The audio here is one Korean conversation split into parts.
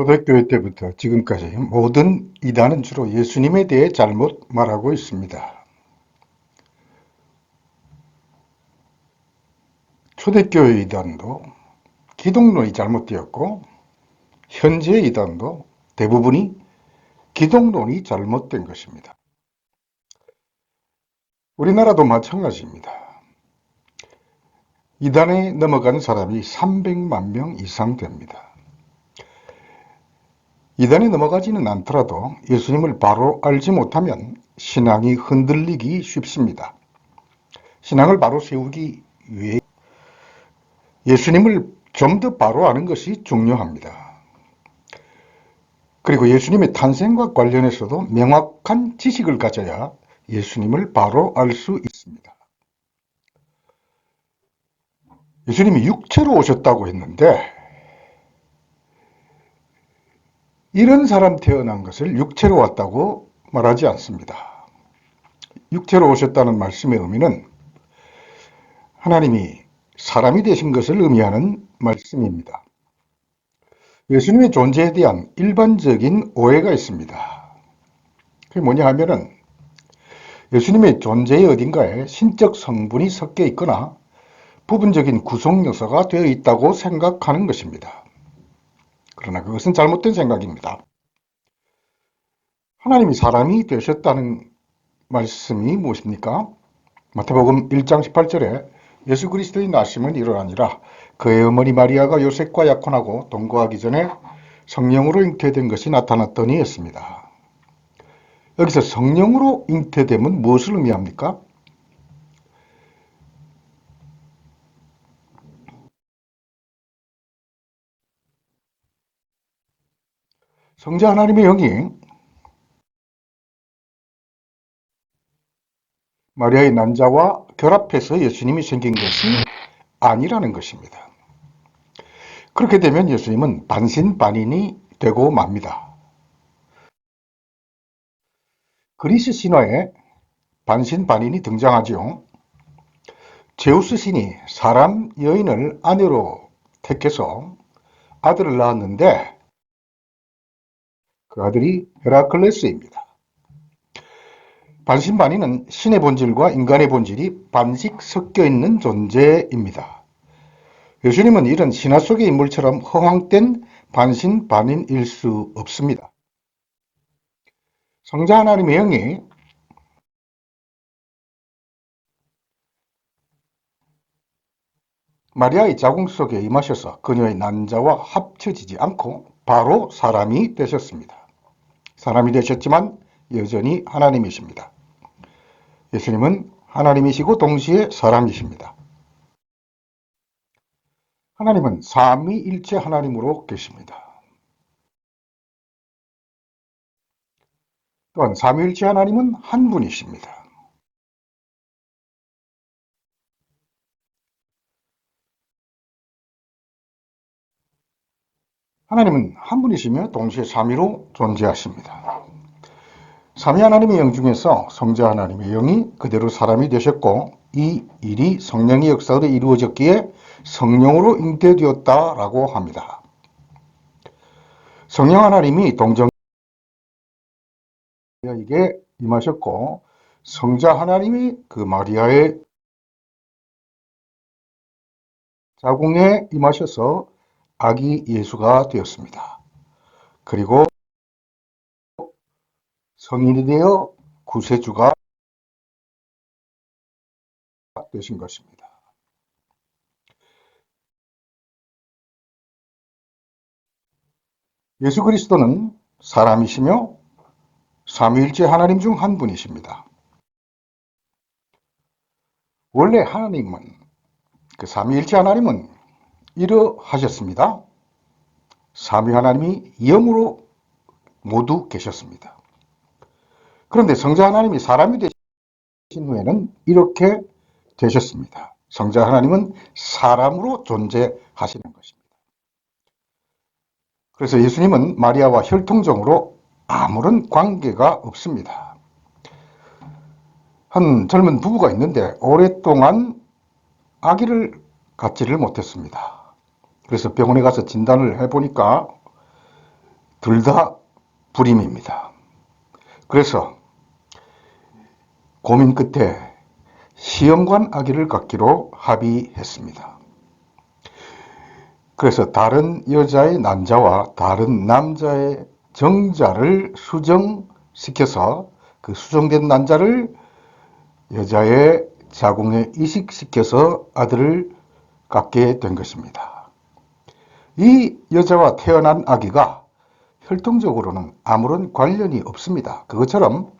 초대교회 때부터 지금까지 모든 이단은 주로 예수님에 대해 잘못 말하고 있습니다. 초대교회 이단도 기독론이 잘못되었고, 현재 이단도 대부분이 기독론이 잘못된 것입니다. 우리나라도 마찬가지입니다. 이단에 넘어간 사람이 300만 명 이상 됩니다. 이단에 넘어가지는 않더라도 예수님을 바로 알지 못하면 신앙이 흔들리기 쉽습니다. 신앙을 바로 세우기 위해 예수님을 좀 더 바로 아는 것이 중요합니다. 그리고 예수님의 탄생과 관련해서도 명확한 지식을 가져야 예수님을 바로 알 수 있습니다. 예수님이 육체로 오셨다고 했는데, 이런 사람 태어난 것을 육체로 왔다고 말하지 않습니다. 육체로 오셨다는 말씀의 의미는 하나님이 사람이 되신 것을 의미하는 말씀입니다. 예수님의 존재에 대한 일반적인 오해가 있습니다. 그게 뭐냐 하면은 예수님의 존재의 어딘가에 신적 성분이 섞여 있거나 부분적인 구성 요소가 되어 있다고 생각하는 것입니다. 그러나 그것은 잘못된 생각입니다. 하나님이 사람이 되셨다는 말씀이 무엇입니까? 마태복음 1장 18절에 예수 그리스도의 나심은 이러하니라. 그의 어머니 마리아가 요셉과 약혼하고 동거하기 전에 성령으로 잉태된 것이 나타났더니 했습니다. 여기서 성령으로 잉태됨은 무엇을 의미합니까? 성자 하나님의 영이 마리아의 난자와 결합해서 예수님이 생긴 것이 아니라는 것입니다. 그렇게 되면 예수님은 반신반인이 되고 맙니다. 그리스 신화에 반신반인이 등장하지요. 제우스 신이 사람 여인을 아내로 택해서 아들을 낳았는데 그 아들이 헤라클레스입니다. 반신반인은 신의 본질과 인간의 본질이 반씩 섞여 있는 존재입니다. 예수님은 이런 신화 속의 인물처럼 허황된 반신반인일 수 없습니다. 성자 하나님의 영이 마리아의 자궁 속에 임하셔서 그녀의 난자와 합쳐지지 않고 바로 사람이 되셨습니다. 사람이 되셨지만 여전히 하나님이십니다. 예수님은 하나님이시고 동시에 사람이십니다. 하나님은 삼위일체 하나님으로 계십니다. 또한 삼위일체 하나님은 한 분이십니다. 하나님은 한 분이시며 동시에 삼위로 존재하십니다. 삼위 하나님의 영 중에서 성자 하나님의 영이 그대로 사람이 되셨고 이 일이 성령의 역사로 이루어졌기에 성령으로 잉태되었다라고 합니다. 성령 하나님이 동정에게 임하셨고 성자 하나님이 그 마리아의 자궁에 임하셔서 아기 예수가 되었습니다. 그리고 성인이 되어 구세주가 되신 것입니다. 예수 그리스도는 사람이시며 삼위일체 하나님 중 한 분이십니다. 원래 하나님은 그 삼위일체 하나님은 이러하셨습니다. 삼위 하나님이 영으로 모두 계셨습니다. 그런데 성자 하나님이 사람이 되신 후에는 이렇게 되셨습니다. 성자 하나님은 사람으로 존재하시는 것입니다. 그래서 예수님은 마리아와 혈통적으로 아무런 관계가 없습니다. 한 젊은 부부가 있는데 오랫동안 아기를 갖지를 못했습니다. 그래서 병원에 가서 진단을 해보니까 둘 다 불임입니다. 그래서 고민 끝에 시험관 아기를 갖기로 합의했습니다. 그래서 다른 여자의 난자와 다른 남자의 정자를 수정시켜서 그 수정된 난자를 여자의 자궁에 이식시켜서 아들을 갖게 된 것입니다. 이 여자와 태어난 아기가 혈통적으로는 아무런 관련이 없습니다. 그것처럼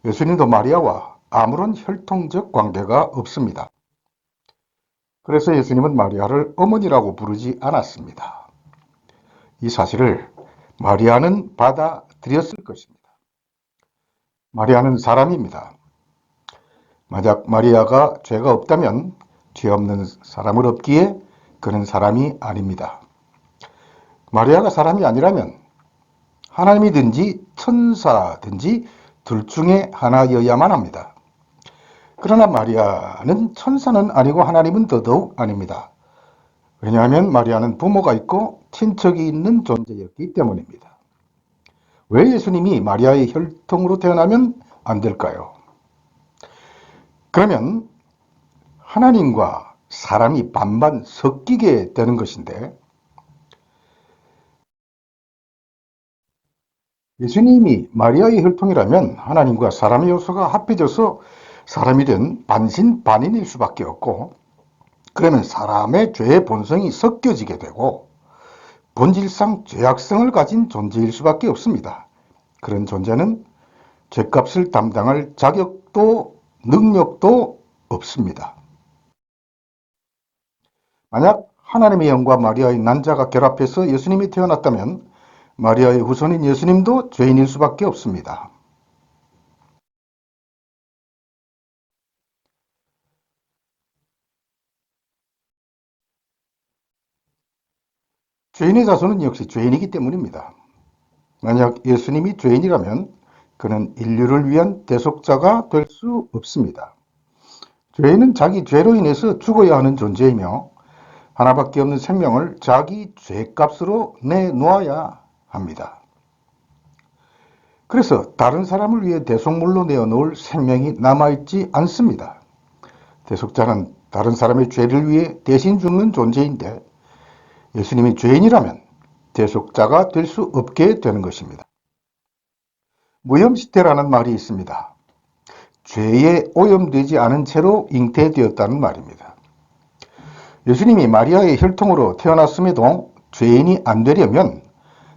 예수님도 마리아와 아무런 혈통적 관계가 없습니다. 그래서 예수님은 마리아를 어머니라고 부르지 않았습니다. 이 사실을 마리아는 받아들였을 것입니다. 마리아는 사람입니다. 만약 마리아가 죄가 없다면 죄 없는 사람을 없기에 그는 사람이 아닙니다. 마리아가 사람이 아니라면 하나님이든지 천사든지 둘 중에 하나여야만 합니다. 그러나 마리아는 천사는 아니고 하나님은 더더욱 아닙니다. 왜냐하면 마리아는 부모가 있고 친척이 있는 존재였기 때문입니다. 왜 예수님이 마리아의 혈통으로 태어나면 안 될까요? 그러면 하나님과 사람이 반반 섞이게 되는 것인데, 예수님이 마리아의 혈통이라면 하나님과 사람의 요소가 합해져서 사람이 된 반신반인일 수밖에 없고, 그러면 사람의 죄의 본성이 섞여지게 되고 본질상 죄악성을 가진 존재일 수밖에 없습니다. 그런 존재는 죄값을 담당할 자격도 능력도 없습니다. 만약 하나님의 영과 마리아의 난자가 결합해서 예수님이 태어났다면 마리아의 후손인 예수님도 죄인일 수밖에 없습니다. 죄인의 자손은 역시 죄인이기 때문입니다. 만약 예수님이 죄인이라면 그는 인류를 위한 대속자가 될 수 없습니다. 죄인은 자기 죄로 인해서 죽어야 하는 존재이며 하나밖에 없는 생명을 자기 죄값으로 내놓아야 합니다. 그래서 다른 사람을 위해 대속물로 내어놓을 생명이 남아있지 않습니다. 대속자는 다른 사람의 죄를 위해 대신 죽는 존재인데 예수님이 죄인이라면 대속자가 될 수 없게 되는 것입니다. 무염시태라는 말이 있습니다. 죄에 오염되지 않은 채로 잉태되었다는 말입니다. 예수님이 마리아의 혈통으로 태어났음에도 죄인이 안 되려면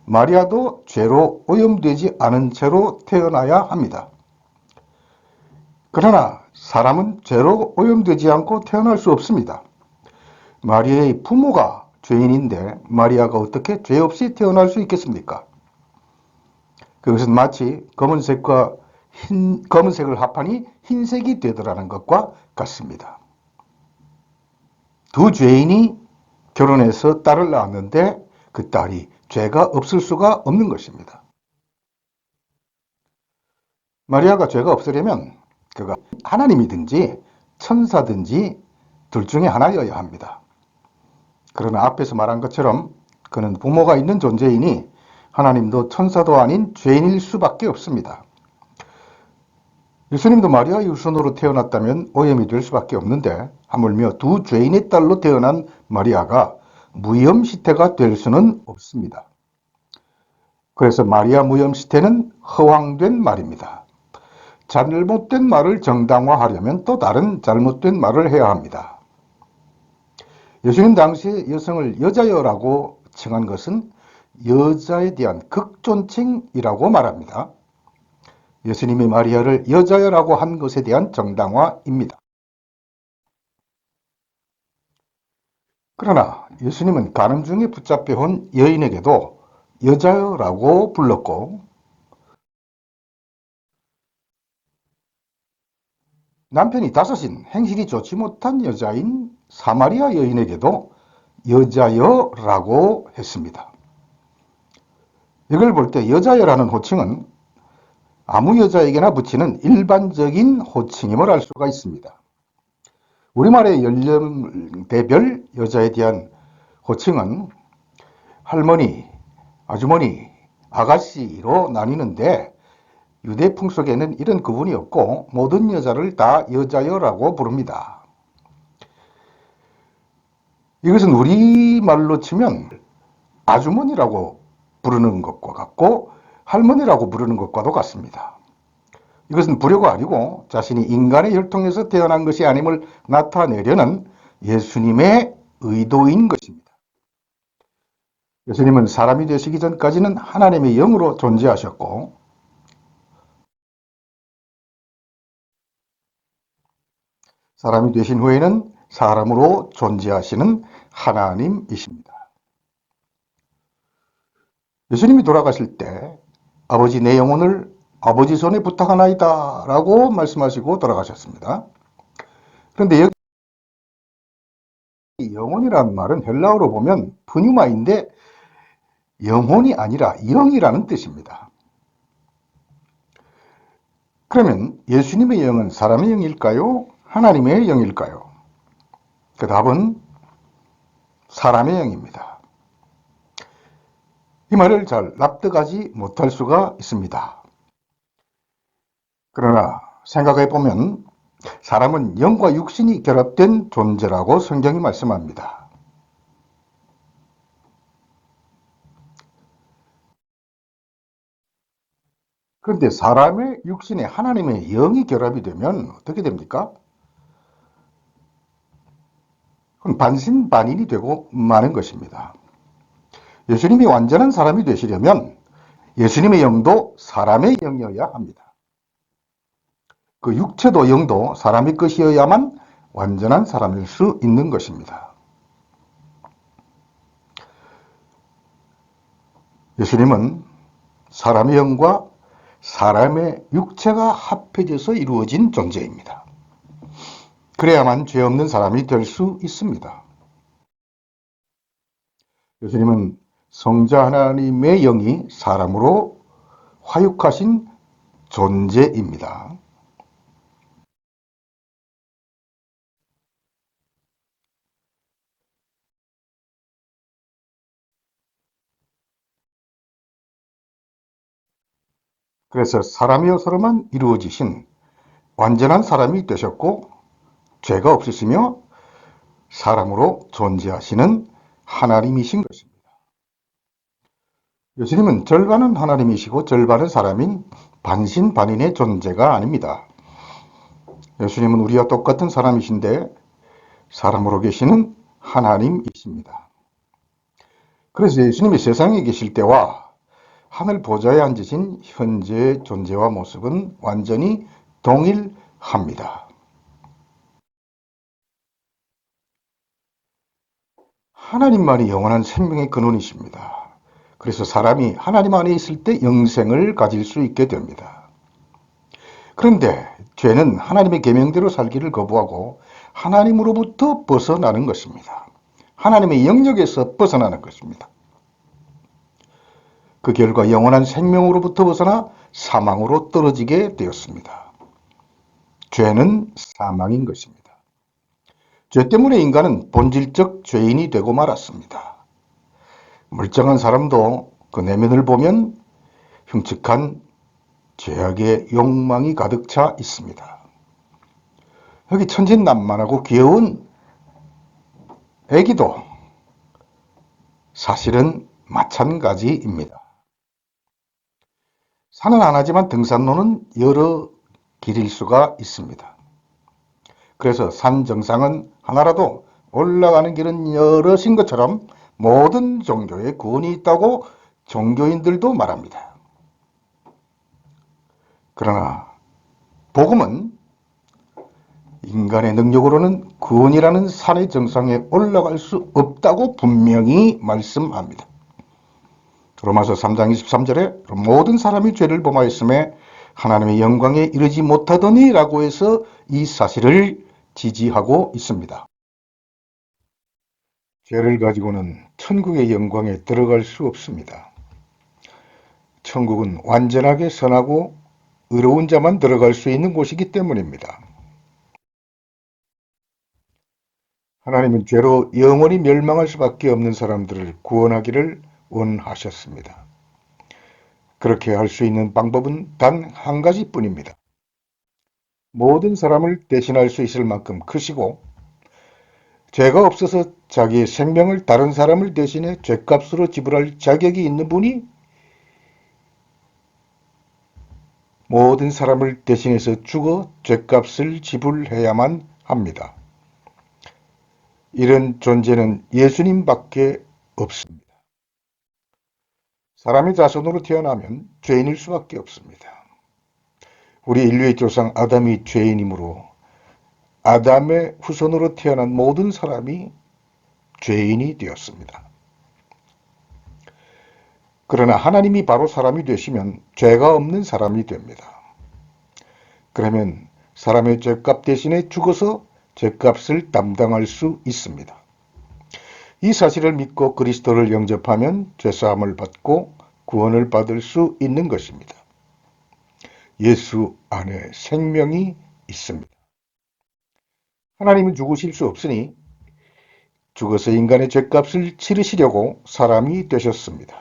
마리아도 죄로 오염되지 않은 채로 태어나야 합니다. 그러나 사람은 죄로 오염되지 않고 태어날 수 없습니다. 마리아의 부모가 죄인인데 마리아가 어떻게 죄 없이 태어날 수 있겠습니까? 그것은 마치 검은색을 합하니 흰색이 되더라는 것과 같습니다. 두 죄인이 결혼해서 딸을 낳았는데 그 딸이 죄가 없을 수가 없는 것입니다. 마리아가 죄가 없으려면 그가 하나님이든지 천사든지 둘 중에 하나여야 합니다. 그러나 앞에서 말한 것처럼 그는 부모가 있는 존재이니 하나님도 천사도 아닌 죄인일 수밖에 없습니다. 예수님도 마리아의 후손으로 태어났다면 오염이 될 수밖에 없는데 하물며 두 죄인의 딸로 태어난 마리아가 무염시태가 될 수는 없습니다. 그래서 마리아 무염시태는 허황된 말입니다. 잘못된 말을 정당화하려면 또 다른 잘못된 말을 해야 합니다. 예수님 당시에 여성을 여자여라고 칭한 것은 여자에 대한 극존칭이라고 말합니다. 예수님이 마리아를 여자여라고 한 것에 대한 정당화입니다. 그러나 예수님은 간음 중에 붙잡혀온 여인에게도 여자여라고 불렀고 남편이 다섯인 행실이 좋지 못한 여자인 사마리아 여인에게도 여자여라고 했습니다. 이걸 볼 때 여자여라는 호칭은 아무 여자에게나 붙이는 일반적인 호칭임을 알 수가 있습니다. 우리말의 연령대별 여자에 대한 호칭은 할머니, 아주머니, 아가씨로 나뉘는데 유대 풍속에는 이런 구분이 없고 모든 여자를 다 여자여라고 부릅니다. 이것은 우리말로 치면 아주머니라고 부르는 것과 같고 할머니라고 부르는 것과도 같습니다. 이것은 불효가 아니고 자신이 인간의 혈통에서 태어난 것이 아님을 나타내려는 예수님의 의도인 것입니다. 예수님은 사람이 되시기 전까지는 하나님의 영으로 존재하셨고 사람이 되신 후에는 사람으로 존재하시는 하나님이십니다. 예수님이 돌아가실 때 아버지 내 영혼을 아버지 손에 부탁하나이다 라고 말씀하시고 돌아가셨습니다. 그런데 여기 영혼이라는 말은 헬라어로 보면 푸뉴마인데 영혼이 아니라 영이라는 뜻입니다. 그러면 예수님의 영은 사람의 영일까요? 하나님의 영일까요? 그 답은 사람의 영입니다. 이 말을 잘 납득하지 못할 수가 있습니다. 그러나 생각해 보면 사람은 영과 육신이 결합된 존재라고 성경이 말씀합니다. 그런데 사람의 육신에 하나님의 영이 결합이 되면 어떻게 됩니까? 그건 반신반인이 되고 마는 것입니다. 예수님이 완전한 사람이 되시려면 예수님의 영도 사람의 영이어야 합니다. 그 육체도 영도 사람의 것이어야만 완전한 사람일 수 있는 것입니다. 예수님은 사람의 영과 사람의 육체가 합해져서 이루어진 존재입니다. 그래야만 죄 없는 사람이 될 수 있습니다. 예수님은 성자 하나님의 영이 사람으로 화육하신 존재입니다. 그래서 사람이어서로만 이루어지신 완전한 사람이 되셨고 죄가 없으시며 사람으로 존재하시는 하나님이신 것입니다. 예수님은 절반은 하나님이시고 절반은 사람인 반신반인의 존재가 아닙니다. 예수님은 우리와 똑같은 사람이신데 사람으로 계시는 하나님이십니다. 그래서 예수님이 세상에 계실 때와 하늘 보좌에 앉으신 현재의 존재와 모습은 완전히 동일합니다. 하나님만이 영원한 생명의 근원이십니다. 그래서 사람이 하나님 안에 있을 때 영생을 가질 수 있게 됩니다. 그런데 죄는 하나님의 계명대로 살기를 거부하고 하나님으로부터 벗어나는 것입니다. 하나님의 영역에서 벗어나는 것입니다. 그 결과 영원한 생명으로부터 벗어나 사망으로 떨어지게 되었습니다. 죄는 사망인 것입니다. 죄 때문에 인간은 본질적 죄인이 되고 말았습니다. 멀쩡한 사람도 그 내면을 보면 흉측한 죄악의 욕망이 가득 차 있습니다. 여기 천진난만하고 귀여운 애기도 사실은 마찬가지입니다. 산은 하나지만 등산로는 여러 길일 수가 있습니다. 그래서 산 정상은 하나라도 올라가는 길은 여럿인 것처럼 모든 종교에 구원이 있다고 종교인들도 말합니다. 그러나 복음은 인간의 능력으로는 구원이라는 산의 정상에 올라갈 수 없다고 분명히 말씀합니다. 로마서 3장 23절에 모든 사람이 죄를 범하였음에 하나님의 영광에 이르지 못하더니 라고 해서 이 사실을 지지하고 있습니다. 죄를 가지고는 천국의 영광에 들어갈 수 없습니다. 천국은 완전하게 선하고 의로운 자만 들어갈 수 있는 곳이기 때문입니다. 하나님은 죄로 영원히 멸망할 수밖에 없는 사람들을 구원하기를 원하셨습니다. 그렇게 할 수 있는 방법은 단 한 가지뿐입니다. 모든 사람을 대신할 수 있을 만큼 크시고 죄가 없어서 자기의 생명을 다른 사람을 대신해 죄값으로 지불할 자격이 있는 분이 모든 사람을 대신해서 죽어 죄값을 지불해야만 합니다. 이런 존재는 예수님밖에 없습니다. 사람의 자손으로 태어나면 죄인일 수밖에 없습니다. 우리 인류의 조상 아담이 죄인이므로 아담의 후손으로 태어난 모든 사람이 죄인이 되었습니다. 그러나 하나님이 바로 사람이 되시면 죄가 없는 사람이 됩니다. 그러면 사람의 죄값 대신에 죽어서 죄값을 담당할 수 있습니다. 이 사실을 믿고 그리스도를 영접하면 죄사함을 받고 구원을 받을 수 있는 것입니다. 예수 안에 생명이 있습니다. 하나님은 죽으실 수 없으니 죽어서 인간의 죄값을 치르시려고 사람이 되셨습니다.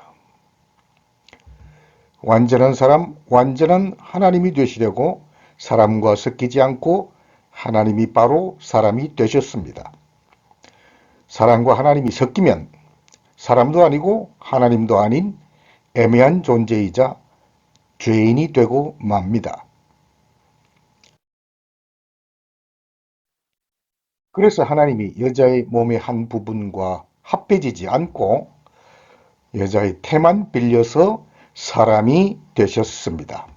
완전한 사람, 완전한 하나님이 되시려고 사람과 섞이지 않고 하나님이 바로 사람이 되셨습니다. 사람과 하나님이 섞이면 사람도 아니고 하나님도 아닌 애매한 존재이자 죄인이 되고 맙니다. 그래서 하나님이 여자의 몸의 한 부분과 합해지지 않고 여자의 태만 빌려서 사람이 되셨습니다.